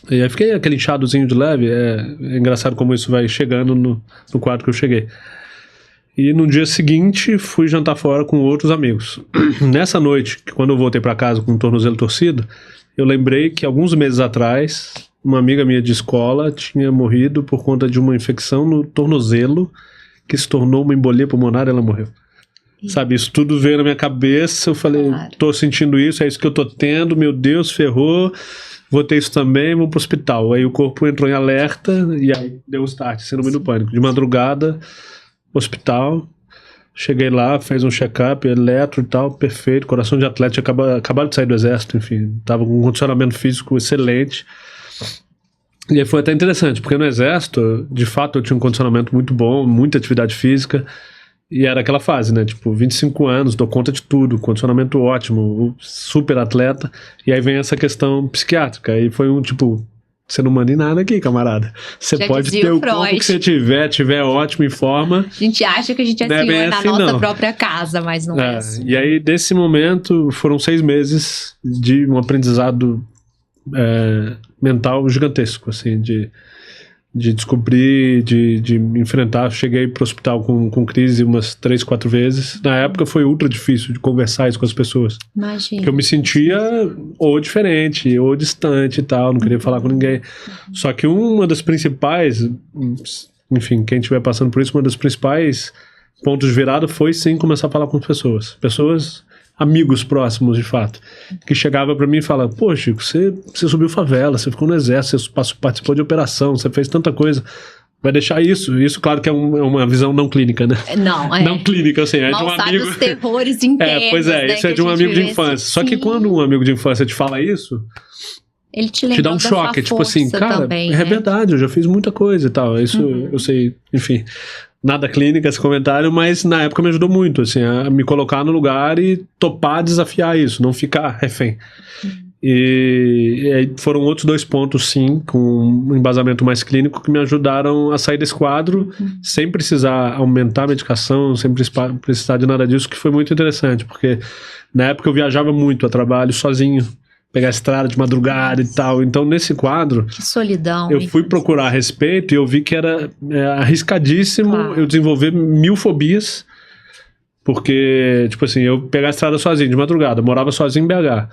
E aí fiquei aquele inchadozinho de leve, é engraçado como isso vai chegando no quadro que eu cheguei. E no dia seguinte, fui jantar fora com outros amigos. Nessa noite, quando eu voltei pra casa com o tornozelo torcido, eu lembrei que alguns meses atrás, uma amiga minha de escola tinha morrido por conta de uma infecção no tornozelo que se tornou uma embolia pulmonar e ela morreu. Sabe, isso tudo veio na minha cabeça, eu falei, tô sentindo isso, é isso que eu tô tendo, meu Deus, ferrou, vou ter isso também, vou pro hospital. Aí o corpo entrou em alerta e aí deu o start, síndrome do pânico. De madrugada, hospital, cheguei lá, fez um check-up, eletro e tal, perfeito, coração de atleta, tinha acabado de sair do exército, enfim, tava com um condicionamento físico excelente. E aí foi até interessante, porque no exército, de fato, eu tinha um condicionamento muito bom, muita atividade física, e era aquela fase, né, tipo, 25 anos, dou conta de tudo, condicionamento ótimo, super atleta, e aí vem essa questão psiquiátrica, aí foi um tipo, você não manda em nada aqui, camarada, você já pode ter o corpo que você tiver ótimo, em forma. A gente acha que a gente é senhor na nossa própria casa, mas não é assim. E aí, desse momento, foram 6 meses de um aprendizado mental gigantesco, assim, de descobrir, de enfrentar. Cheguei pro hospital com crise umas 3, 4 vezes. Na época foi ultra difícil de conversar isso com as pessoas. Imagina. Porque eu me sentia ou diferente, ou distante e tal, não queria falar com ninguém. Só que uma das principais, enfim, quem estiver passando por isso, uma das principais pontos de virada foi sim começar a falar com as pessoas. Amigos próximos, de fato, que chegava pra mim e falava, pô, Chico, você subiu favela, você ficou no exército, você participou de operação, você fez tanta coisa, vai deixar isso. Isso, claro que é uma visão não clínica, né? Não, Não clínica, assim, é de um amigo... os terrores internos, pois é, né, isso é de um amigo de infância. Só que quando um amigo de infância te fala isso, ele te dá um choque, tipo assim, cara, também, é verdade, eu já fiz muita coisa e tal. Isso eu sei, enfim, nada clínica esse comentário, mas na época me ajudou muito, assim, a me colocar no lugar e topar desafiar isso, não ficar refém. E aí foram outros 2 pontos, sim, com um embasamento mais clínico, que me ajudaram a sair desse quadro sem precisar aumentar a medicação, sem precisar de nada disso, que foi muito interessante, porque na época eu viajava muito a trabalho sozinho, pegar a estrada de madrugada e tal. Então, nesse quadro, que solidão, eu fui procurar a respeito e eu vi que era arriscadíssimo eu desenvolver 1000 fobias, porque, tipo assim, eu pegar a estrada sozinho de madrugada, morava sozinho em BH.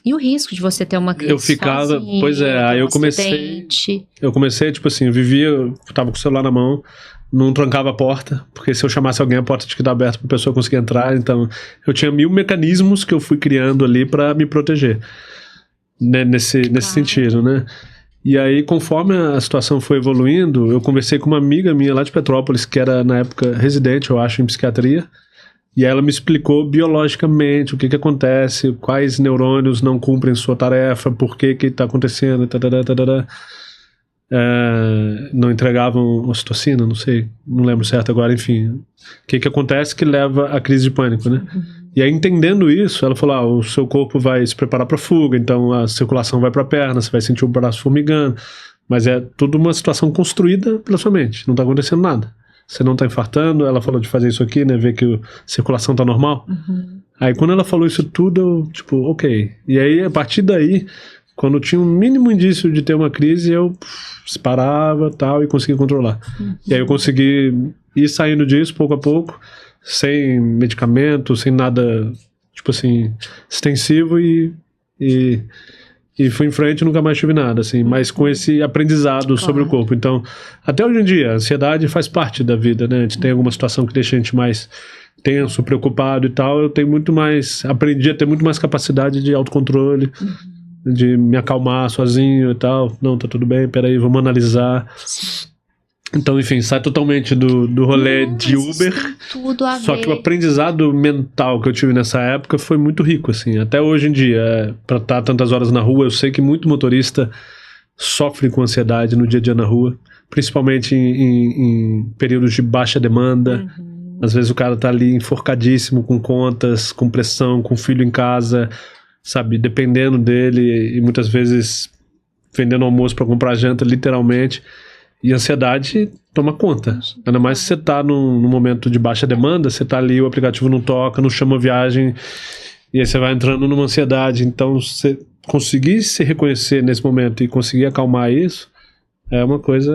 E o risco de você ter uma crise eu ficava, sozinho, pois é, aí eu comecei, tipo assim, eu tava com o celular na mão, não trancava a porta, porque se eu chamasse alguém, a porta tinha que estar aberta para a pessoa conseguir entrar. Então, eu tinha 1000 mecanismos que eu fui criando ali para me proteger, né, nesse sentido, né? E aí, conforme a situação foi evoluindo, eu conversei com uma amiga minha lá de Petrópolis, que era, na época, residente, eu acho, em psiquiatria, e ela me explicou biologicamente o que acontece, quais neurônios não cumprem sua tarefa, por que está acontecendo, não entregavam ocitocina, não lembro certo agora, enfim. O que acontece que leva à crise de pânico, né? E aí, entendendo isso, ela falou, o seu corpo vai se preparar para fuga, então a circulação vai para a perna, você vai sentir o braço formigando, mas é tudo uma situação construída pela sua mente, não está acontecendo nada. Você não está infartando, ela falou de fazer isso aqui, né, ver que a circulação está normal. Aí, quando ela falou isso tudo, eu, tipo, ok. E aí, a partir daí, quando tinha um mínimo indício de ter uma crise, eu parava tal, e conseguia controlar. E aí eu consegui ir saindo disso pouco a pouco, sem medicamento, sem nada, tipo assim, extensivo, e fui em frente e nunca mais tive nada, assim, mas com esse aprendizado sobre o corpo. Então, até hoje em dia, a ansiedade faz parte da vida, né? A gente tem alguma situação que deixa a gente mais tenso, preocupado e tal, aprendi a ter muito mais capacidade de autocontrole, de me acalmar sozinho e tal. Não, tá tudo bem, peraí, vamos analisar. Então, enfim, sai totalmente do rolê de Uber. Tudo a Só ver. que o aprendizado mental que eu tive nessa época foi muito rico, assim. Até hoje em dia, pra estar tantas horas na rua, eu sei que muito motorista sofre com ansiedade no dia a dia na rua, principalmente em períodos de baixa demanda. Às vezes o cara tá ali enforcadíssimo com contas, com pressão, com filho em casa, sabe, dependendo dele, e muitas vezes vendendo almoço para comprar janta, literalmente. E a ansiedade toma conta. Ainda mais se você tá num momento de baixa demanda, você tá ali, o aplicativo não toca, não chama viagem, e aí você vai entrando numa ansiedade. Então, você conseguir se reconhecer nesse momento e conseguir acalmar isso, é uma coisa,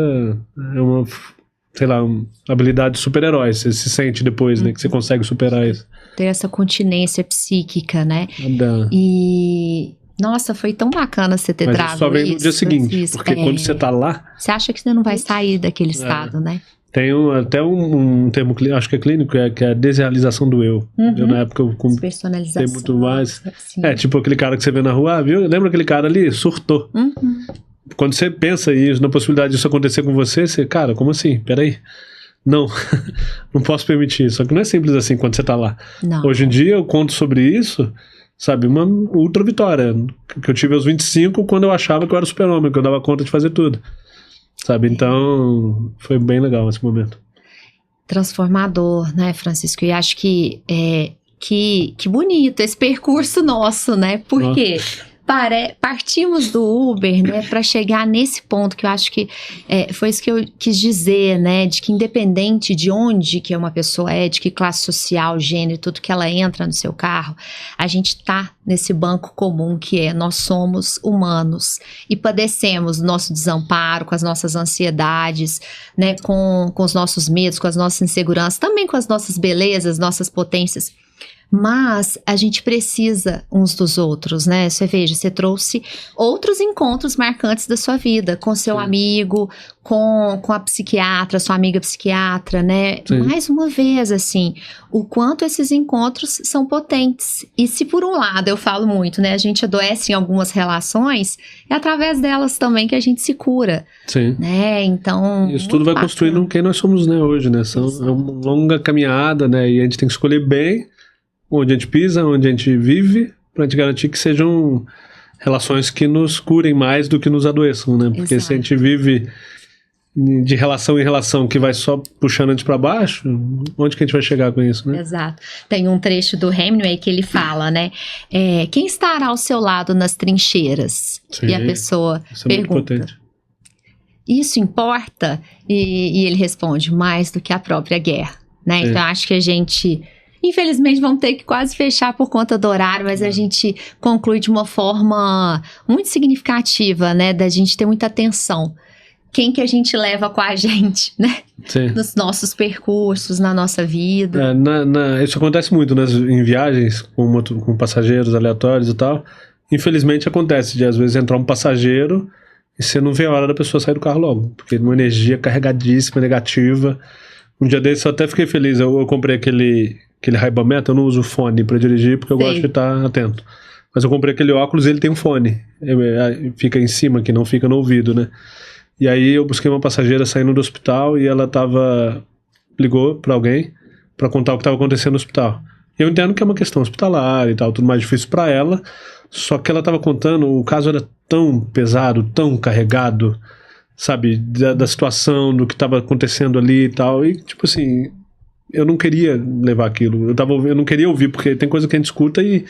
sei lá, uma habilidade de super-herói. Você se sente depois, né, que você consegue superar isso. Ter essa continência psíquica, né? Dá. E... Nossa, foi tão bacana você ter trago isso. Mas só vem no dia seguinte, Francisco. porque quando você tá lá... Você acha que você não vai sair daquele estado, né? Tem até um termo, acho que é clínico, que é a desrealização do eu. Eu, na época, Despersonalização. tem muito mais... Assim. Tipo aquele cara que você vê na rua, viu? Lembra aquele cara ali? Surtou. Quando você pensa isso, na possibilidade disso acontecer com você, cara, como assim? Peraí. Não, não posso permitir. Só que não é simples assim quando você tá lá. Não. Hoje em dia eu conto sobre isso... Sabe, uma ultra vitória que eu tive aos 25, quando eu achava que eu era super-homem, que eu dava conta de fazer tudo. Sabe, então foi bem legal esse momento. Transformador, né, Francisco? E acho que bonito esse percurso nosso, né? Porque partimos do Uber, né, para chegar nesse ponto que eu acho que foi isso que eu quis dizer, né, de que independente de onde que uma pessoa de que classe social, gênero, tudo que ela entra no seu carro, a gente tá nesse banco comum que nós somos humanos e padecemos do nosso desamparo, com as nossas ansiedades, né, com os nossos medos, com as nossas inseguranças, também com as nossas belezas, nossas potências. Mas a gente precisa uns dos outros, né? Você veja, você trouxe outros encontros marcantes da sua vida, com seu amigo, com a psiquiatra, sua amiga psiquiatra, né? Sim. Mais uma vez, assim, o quanto esses encontros são potentes. E se por um lado, eu falo muito, né? A gente adoece em algumas relações, é através delas também que a gente se cura. Sim. Né? Então, isso tudo vai bacana. construindo quem nós somos, né, hoje, né? É uma longa caminhada, né? E a gente tem que escolher bem onde a gente pisa, onde a gente vive, pra gente garantir que sejam relações que nos curem mais do que nos adoeçam, né? Porque se a gente vive de relação em relação que vai só puxando a gente pra baixo, onde que a gente vai chegar com isso, né? Exato. Tem um trecho do Hemingway que ele fala, né? Quem estará ao seu lado nas trincheiras? Sim, e a pessoa isso é muito pergunta, potente. isso importa? E ele responde, mais do que a própria guerra, né? Sim. Então, acho que a gente... Infelizmente, vamos ter que quase fechar por conta do horário, mas a gente conclui de uma forma muito significativa, né? Da gente ter muita atenção. Quem que a gente leva com a gente, né? Sim. Nos nossos percursos, na nossa vida. Isso acontece muito em viagens com passageiros aleatórios e tal. Infelizmente acontece de às vezes entrar um passageiro e você não vê a hora da pessoa sair do carro logo, porque uma energia carregadíssima, negativa. Um dia desse eu até fiquei feliz, eu comprei aquele Ray-Ban Meta, eu não uso fone pra dirigir porque eu gosto de estar atento. Mas eu comprei aquele óculos e ele tem um fone, fica em cima, que não fica no ouvido, né? E aí eu busquei uma passageira saindo do hospital e ela ligou pra alguém pra contar o que estava acontecendo no hospital. Eu entendo que é uma questão hospitalar e tal, tudo mais difícil pra ela, só que ela estava contando, o caso era tão pesado, tão carregado, sabe, da situação, do que estava acontecendo ali e tal, e tipo assim, eu não queria levar aquilo, eu não queria ouvir, porque tem coisa que a gente escuta e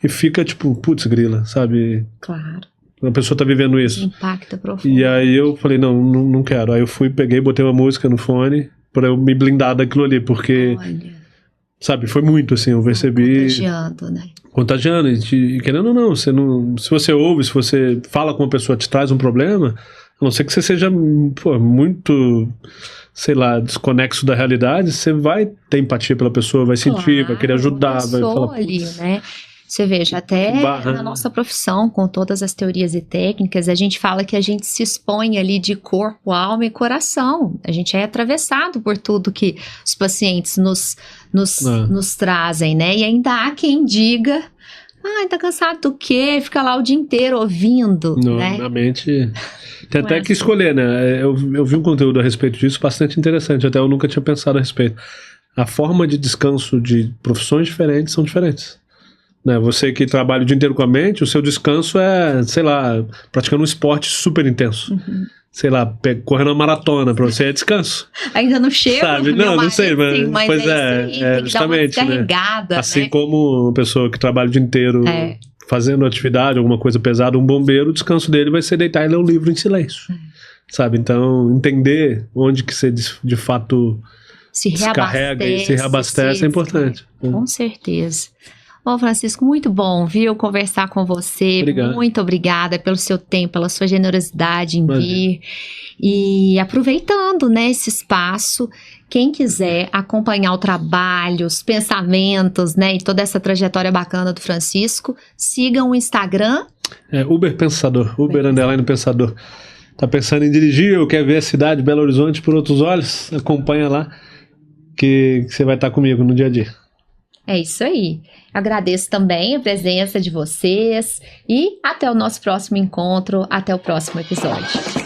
fica tipo, putz, grila, sabe? Claro. A pessoa tá vivendo isso. Impacta profundo. E aí eu falei, não quero. Aí eu peguei, botei uma música no fone pra eu me blindar daquilo ali, porque, sabe, foi muito assim, eu percebi... Contagiando, né? Contagiando, e querendo ou não, se você ouve, se você fala com uma pessoa que te traz um problema, a não ser que você seja, muito, sei lá, desconexo da realidade, você vai ter empatia pela pessoa, vai sentir, vai querer ajudar, vai falar... ali, né? Você veja, até na nossa profissão, com todas as teorias e técnicas, a gente fala que a gente se expõe ali de corpo, alma e coração. A gente é atravessado por tudo que os pacientes nos trazem, né? E ainda há quem diga, tá cansado do quê? Fica lá o dia inteiro ouvindo, né? Na mente... Tem até que escolher, né? Eu vi um conteúdo a respeito disso bastante interessante, até eu nunca tinha pensado a respeito. A forma de descanso de profissões diferentes são diferentes. Né, você que trabalha o dia inteiro com a mente, o seu descanso é, sei lá, praticando um esporte super intenso. Sei lá, correndo uma maratona, pra você é descanso. Ainda não chega, sabe? Não sei, mas pois justamente, né? Assim, né? como uma pessoa que trabalha o dia inteiro fazendo atividade, alguma coisa pesada, um bombeiro, o descanso dele vai ser deitar e ler um livro em silêncio. Sabe? Então, entender onde que você de fato se descarrega e se reabastece é importante. Com certeza. Bom, Francisco, muito bom, viu, conversar com você. Obrigado. Muito obrigada pelo seu tempo, pela sua generosidade em vir. E aproveitando, né, esse espaço, quem quiser acompanhar o trabalho, os pensamentos, né, e toda essa trajetória bacana do Francisco, sigam o Instagram. Uber Pensador, Uber _ Pensador. Tá pensando em dirigir ou quer ver a cidade de Belo Horizonte por outros olhos? Acompanha lá que você vai estar comigo no dia a dia. É isso aí. Agradeço também a presença de vocês e até o nosso próximo encontro, até o próximo episódio.